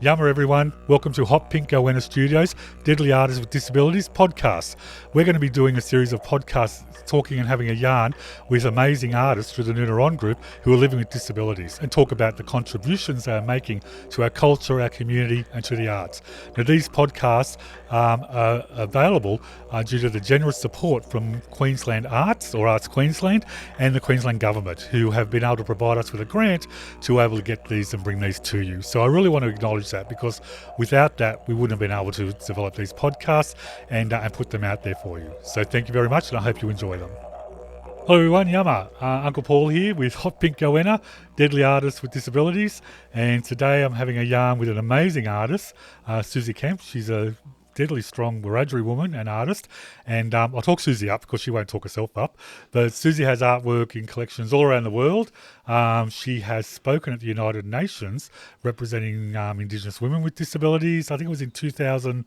Yumma everyone, welcome to Hot Pink Goanna Studios, Deadly Artists with Disabilities podcast. We're going to be doing a series of podcasts talking and having a yarn with amazing artists through the Noonaron group who are living with disabilities and talk about the contributions they are making to our culture, our community and to the arts. Now these podcasts are available due to the generous support from Queensland Arts or Arts Queensland and the Queensland Government, who have been able to provide us with a grant to be able to get these and bring these to you. So I really want to acknowledge that, because without that we wouldn't have been able to develop these podcasts and put them out there for you. So thank you very much, and I hope you enjoy them. Hello everyone, Yumma. Uncle Paul here with Hot Pink Goanna, Deadly Artists with Disabilities, and today I'm having a yarn with an amazing artist, Susie Kemp. She's a deadly strong Wiradjuri woman and artist, and I'll talk Susie up because she won't talk herself up, but Susie has artwork in collections all around the world. She has spoken at the United Nations representing Indigenous women with disabilities. I think it was in 2016-17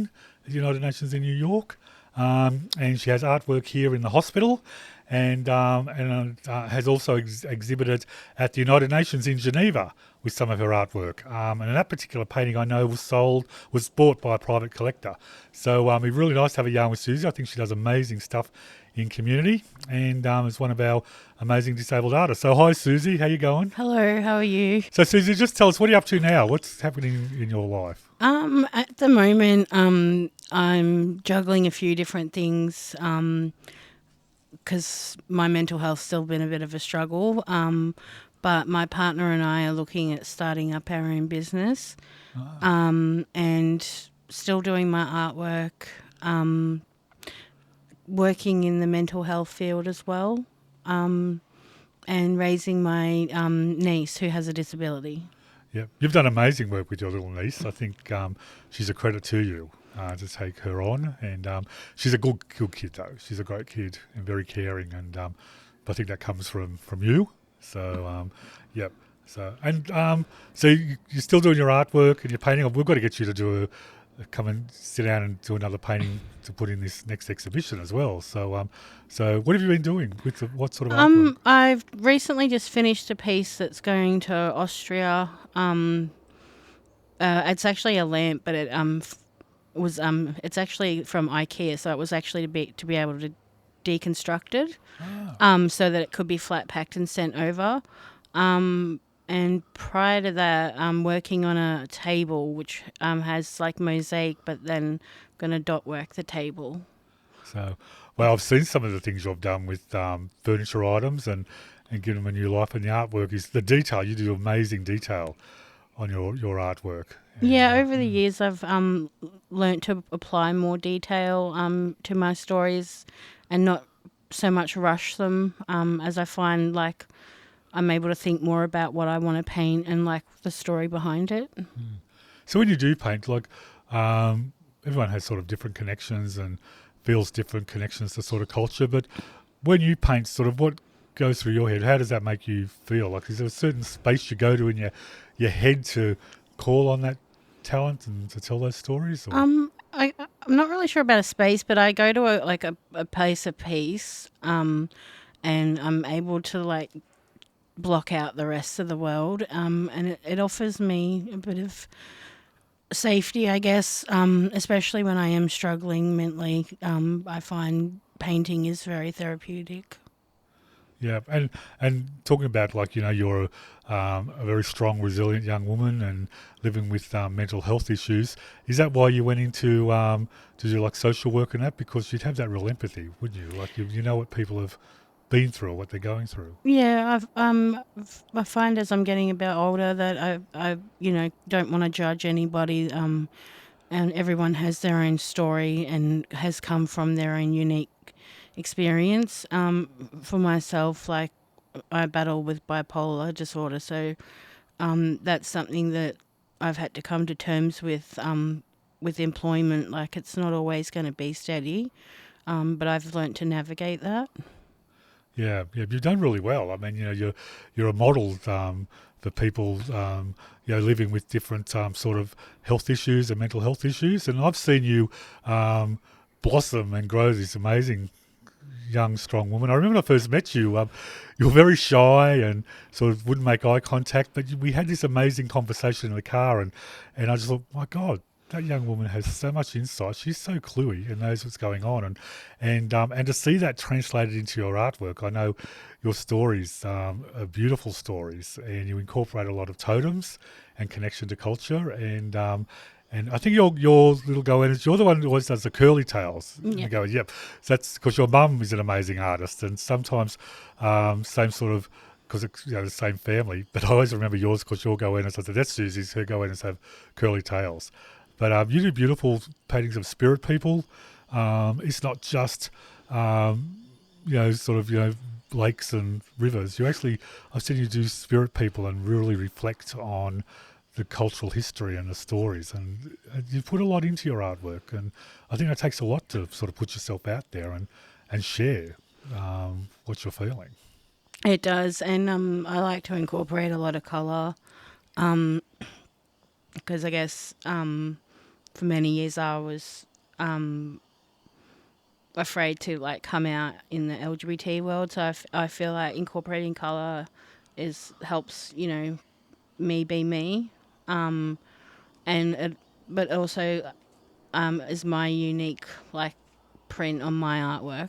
at the United Nations in New York, and she has artwork here in the hospital, and has also exhibited at the United Nations in Geneva with some of her artwork. And that particular painting I know was bought by a private collector. So it'd be really nice to have a yarn with Susie. I think she does amazing stuff in community, and is one of our amazing disabled artists. So hi Susie, how you going? Hello, how are you? So Susie, just tell us, what are you up to now? What's happening in your life? At the moment, I'm juggling a few different things because my mental health's still been a bit of a struggle. But my partner and I are looking at starting up our own business, and still doing my artwork, working in the mental health field as well, and raising my niece who has a disability. Yeah, you've done amazing work with your little niece. I think she's a credit to you to take her on, and she's a good kid though. She's a great kid and very caring, and I think that comes from you. So, yep. So, and so you're still doing your artwork and your painting. We've got to get you to come and sit down and do another painting to put in this next exhibition as well. So, so what have you been doing? What sort of artwork? I've recently just finished a piece that's going to Austria. It's actually a lamp, but it it's actually from IKEA, so it was actually to be able to deconstruct it, so that it could be flat packed and sent over. And prior to that, I'm working on a table which has like mosaic, but then I'm going to dot work the table. So, well, I've seen some of the things you've done with furniture items and give them a new life, and the artwork is the detail. You do amazing detail on your artwork. And, over the years I've learnt to apply more detail to my stories and not so much rush them, as I find like I'm able to think more about what I want to paint and like the story behind it. So when you do paint, like everyone has sort of different connections and feels different connections to sort of culture, but when you paint, sort of what goes through your head? How does that make you feel? Like, is there a certain space you go to in your head to call on that talent and to tell those stories? Or? I'm not really sure about a space, but I go to a place of peace, and I'm able to like block out the rest of the world, and it offers me a bit of safety, I guess, especially when I am struggling mentally. I find painting is very therapeutic. Yeah, and talking about, like, you know, you're a very strong, resilient young woman and living with mental health issues. Is that why you went into to do like social work and that? Because you'd have that real empathy, wouldn't you? Like you know what people have been through or what they're going through. Yeah, I find as I'm getting a bit older that I don't want to judge anybody, and everyone has their own story and has come from their own unique experience. For myself, like, I battle with bipolar disorder, so that's something that I've had to come to terms with employment. Like, it's not always going to be steady, but I've learnt to navigate that. Yeah, you've done really well. I mean, you know, you're a model for people, living with different sort of health issues and mental health issues, and I've seen you blossom and grow this amazing young, strong woman. I remember when I first met you, you were very shy and sort of wouldn't make eye contact, but we had this amazing conversation in the car, and I just thought, my God, that young woman has so much insight. She's so cluey and knows what's going on, and to see that translated into your artwork. I know your stories are beautiful stories, and you incorporate a lot of totems and connection to culture, and I think your little goannas, you're the one who always does the curly tails. Yeah. You go, yep. So that's because your mum is an amazing artist, and sometimes same sort of, because it's the same family. But I always remember yours because your goannas, I said, that's Susie's, her goannas have curly tails. But you do beautiful paintings of spirit people. It's not just, lakes and rivers. I've seen you do spirit people and really reflect on the cultural history and the stories, and you put a lot into your artwork, and I think it takes a lot to sort of put yourself out there and share what you're feeling. It does, and I like to incorporate a lot of colour, because I guess for many years I was afraid to come out in the LGBT world, so I feel like incorporating colour helps me be me. But also is my unique print on my artwork.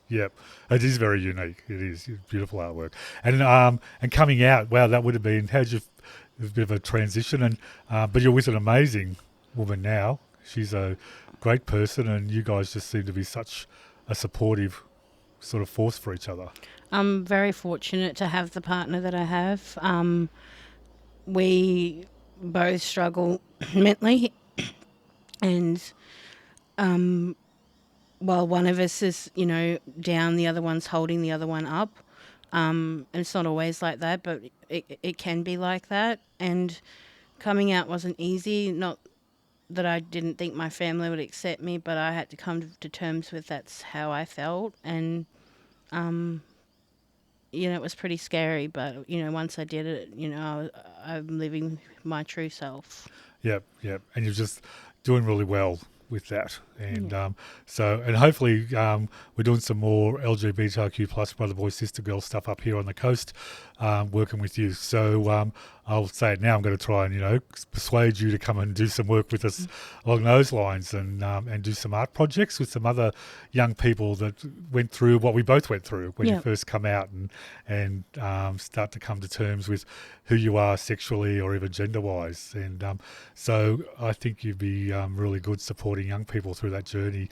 Yep, it is very unique. It is beautiful artwork, and coming out. Wow, that would have been a bit of a transition, and but you're with an amazing woman now. She's a great person, and you guys just seem to be such a supportive sort of force for each other. I'm very fortunate to have the partner that I have. We both struggle mentally, and while one of us is, down, the other one's holding the other one up. And it's not always like that, but it can be like that. And coming out wasn't easy. Not that I didn't think my family would accept me, but I had to come to terms with that's how I felt. And it was pretty scary, but, once I did it, I'm living my true self. Yep. And you're just doing really well with that. And and hopefully we're doing some more LGBTQ plus brother, boy, sister, girl stuff up here on the coast, working with you. So I'll say it now, I'm going to try and, persuade you to come and do some work with us along those lines, and do some art projects with some other young people that went through what we both went through when you first come out, and start to come to terms with who you are sexually or even gender-wise. And so I think you'd be really good supporting young people through that journey,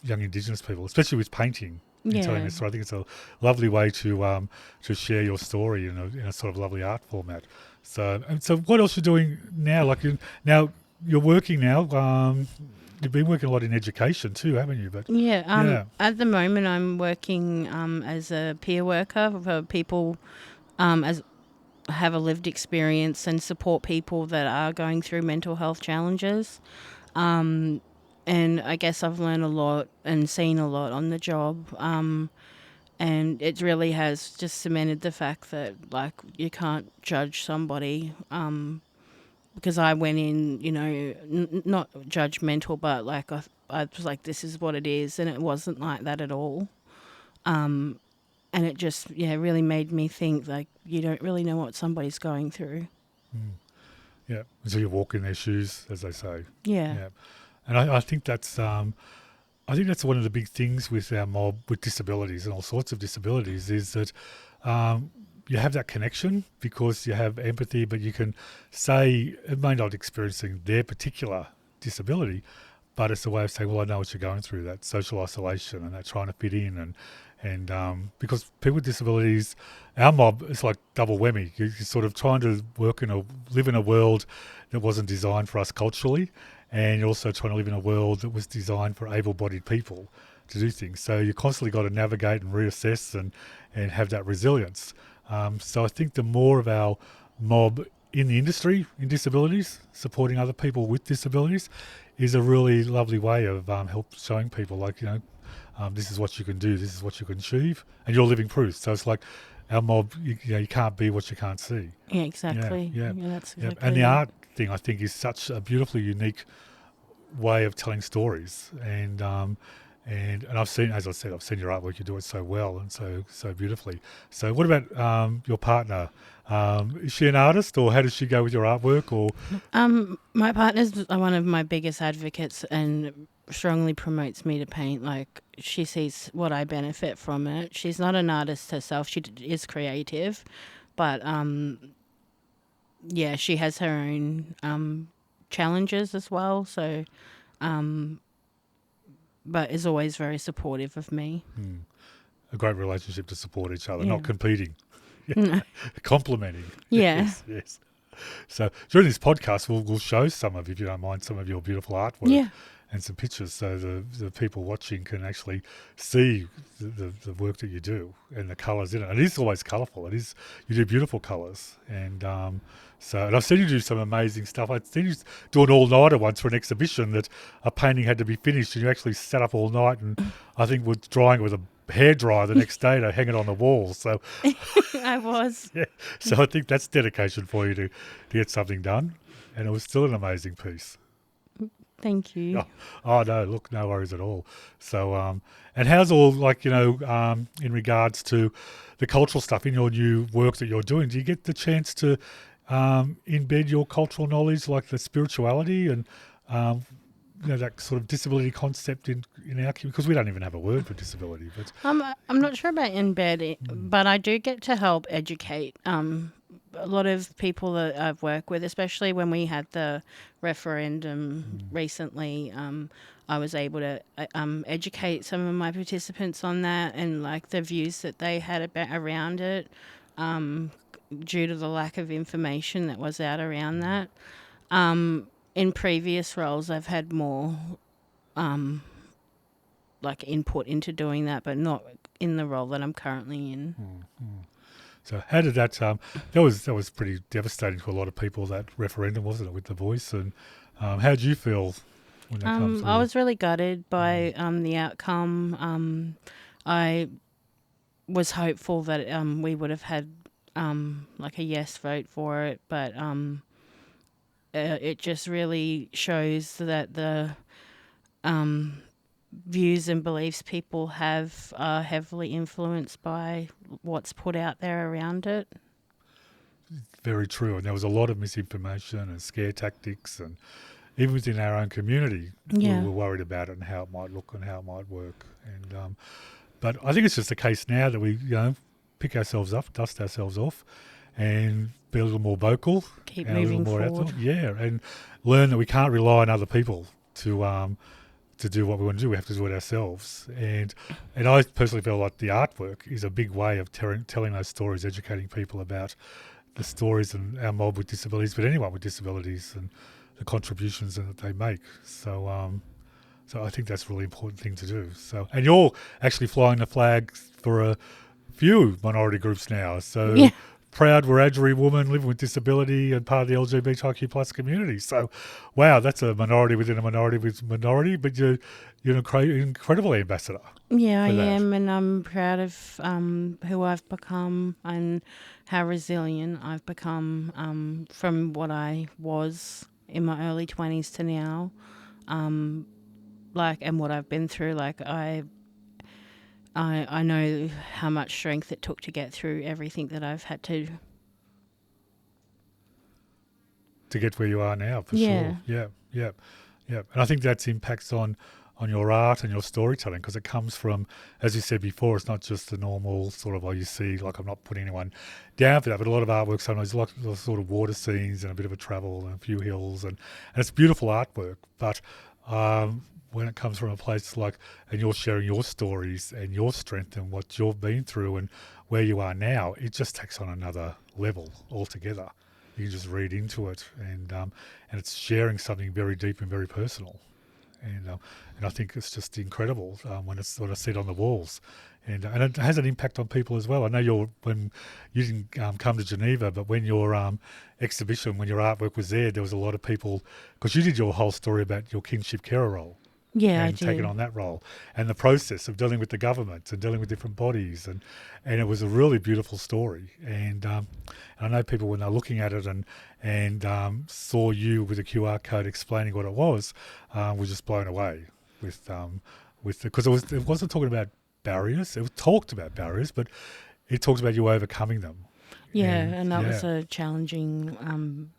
young Indigenous people, especially with painting. Telling this, so I think it's a lovely way to share your story in a sort of lovely art format. So what else are you doing now? Now you're working now. You've been working a lot in education too, haven't you? But at the moment I'm working as a peer worker for people as have a lived experience and support people that are going through mental health challenges. And I guess I've learned a lot and seen a lot on the job. And it really has just cemented the fact that, you can't judge somebody. Because I went in, not judgmental, but, I was like, this is what it is. And it wasn't like that at all. And it just, really made me think, you don't really know what somebody's going through. Yeah. So you walk in their shoes, as they say. Yeah. And I think that's one of the big things with our mob with disabilities and all sorts of disabilities is that you have that connection because you have empathy, but you can say it may not experiencing their particular disability, but it's a way of saying, well, I know what you're going through, that social isolation and that trying to fit in, and because people with disabilities, our mob is like double whammy. You're sort of trying to live in a world that wasn't designed for us culturally, and you're also trying to live in a world that was designed for able-bodied people to do things. So you constantly got to navigate and reassess and have that resilience. So I think the more of our mob in the industry, in disabilities, supporting other people with disabilities, is a really lovely way of showing people, this is what you can do, this is what you can achieve, and you're living proof. So it's like our mob, you can't be what you can't see. Yeah, exactly. Yeah, that's exactly. And the art thing, I think, is such a beautifully unique way of telling stories, and And I've seen, as I said, I've seen your artwork. You do it so well and so beautifully. So, what about your partner? Is she an artist, or how does she go with your artwork? Or My partner's one of my biggest advocates and strongly promotes me to paint. Like, she sees what I benefit from it. She's not an artist herself. She is creative, but yeah, she has her own challenges as well. So, but is always very supportive of me. a great relationship to support each other, Yeah. not competing, No. complimenting. Yeah. Yes. So during this podcast, we'll show some of, if you don't mind, some of your beautiful artwork. Yeah. And some pictures, so the people watching can actually see the work that you do and the colours in it. It is always colourful. You do beautiful colours, and and I've seen you do some amazing stuff. I've seen you do an all-nighter once for an exhibition that a painting had to be finished, and you actually sat up all night, and I think we're drying it with a hairdryer the next day to hang it on the wall. So I was. yeah, so I think that's dedication for you to get something done, and it was still an amazing piece. Thank you. Oh no, look, no worries at all. So, and how's all, like, in regards to the cultural stuff in your new work that you're doing, do you get the chance to embed your cultural knowledge, like the spirituality and, that sort of disability concept in our community? Because we don't even have a word for disability. But I'm not sure about embed, but I do get to help educate a lot of people that I've worked with, especially when we had the referendum recently. I was able to educate some of my participants on that and like the views that they had around it, due to the lack of information that was out around that. In previous roles, I've had more like input into doing that, but not in the role that I'm currently in. so how did that? That was pretty devastating to a lot of people, that referendum, wasn't it, with The Voice? And how did you feel when that comes through? I was really gutted by the outcome. I was hopeful that we would have had like a yes vote for it, but it just really shows that the views and beliefs people have are heavily influenced by what's put out there around it. Very true. And there was a lot of misinformation and scare tactics, and even within our own community, Yeah. we were worried about it and how it might look and how it might work. And but I think it's just a case now that we, pick ourselves up, dust ourselves off, and be a little more vocal, Keep and a little moving more forward. out there. Yeah, and learn that we can't rely on other people to do what we want to do. We have to do it ourselves. And I personally feel like the artwork is a big way of telling those stories, educating people about the stories and our mob with disabilities, but anyone with disabilities and the contributions that they make. So I think that's a really important thing to do. So, and you're actually flying the flag for a few minority groups now. So Yeah. proud Wiradjuri woman living with disability and part of the LGBTIQ plus community. So, wow, that's a minority within a minority with minority, but you're an incredible ambassador. Yeah, I for that. am, and I'm proud of who I've become and how resilient I've become from what I was in my early 20s to now, and what I've been through. Like I know how much strength it took to get through everything that I've had to. To get where you are now, for Yeah. sure. Yeah. And I think that's impacts on your art and your storytelling, because it comes from, as you said before, it's not just the normal sort of, you see, like, I'm not putting anyone down for that, but a lot of artwork sometimes like the sort of water scenes and a bit of a travel and a few hills, and it's beautiful artwork. But when it comes from a place like, and you're sharing your stories and your strength and what you've been through and where you are now, it just takes on another level altogether. You can just read into it, and it's sharing something very deep and very personal, and I think it's just incredible when I see it on the walls, and it has an impact on people as well. I know when you didn't come to Geneva, but when your exhibition, when your artwork was there was a lot of people, because you did your whole story about your kinship carer role. Yeah, I And did. taking on that role, and the process of dealing with the government and dealing with different bodies, and it was a really beautiful story. And I know people, when they're looking at it and saw you with a QR code explaining what it was, were just blown away with with because it wasn't talking about barriers. It was talked about barriers, but it talks about you overcoming them. Yeah, and that was a challenging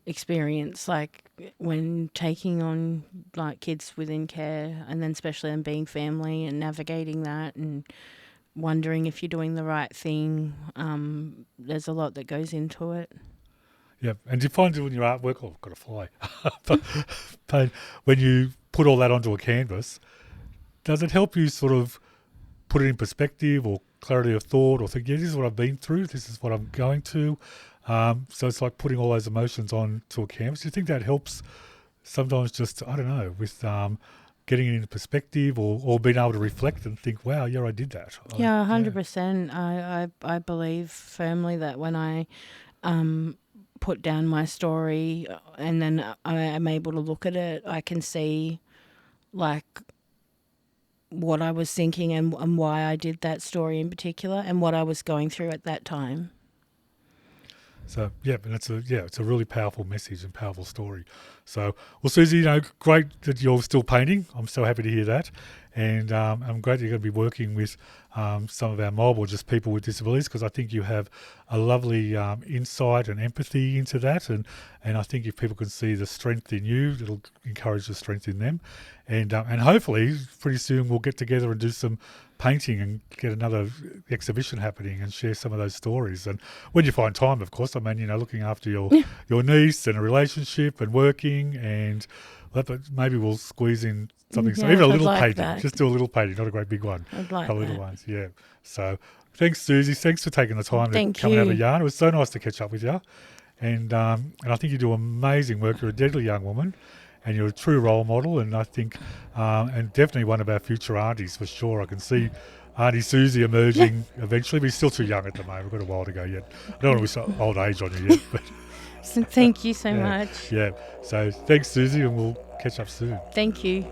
experience, like when taking on like kids within care, and then especially in being family and navigating that and wondering if you're doing the right thing. There's a lot that goes into it. Yeah, and do you find when your artwork, I've got to fly, but when you put all that onto a canvas, does it help you sort of put it in perspective or clarity of thought, or think, yeah, this is what I've been through, this is what I'm going to? So it's like putting all those emotions onto a canvas. Do you think that helps sometimes just, I don't know, with getting it into perspective or being able to reflect and think, wow, yeah, I did that? Yeah, 100%. I believe firmly that when I put down my story and then I'm able to look at it, I can see like what I was thinking and why I did that story in particular and what I was going through at that time. So, yeah, and it's a really powerful message and powerful story. So, well, Susie, great that you're still painting. I'm so happy to hear that. And I'm glad you're going to be working with some of our mob or just people with disabilities, because I think you have a lovely insight and empathy into that. And I think if people can see the strength in you, it'll encourage the strength in them. And hopefully pretty soon we'll get together and do some painting and get another exhibition happening and share some of those stories. And when you find time, of course, I mean, looking after your niece and a relationship and working, and but maybe we'll squeeze in something, even a little painting. That. Just do a little painting, not a great big one. I'd like a little ones, yeah. So thanks, Susie. Thanks for taking the time to come and have a yarn. It was so nice to catch up with you. And I think you do amazing work. You're a deadly young woman, and you're a true role model. And I think, and definitely one of our future aunties for sure. I can see Auntie Susie emerging eventually, but he's still too young at the moment. We've got a while to go yet. I don't want to wish old age on you yet. But thank you so much. Yeah. So thanks, Susie, and we'll catch up soon. Thank you.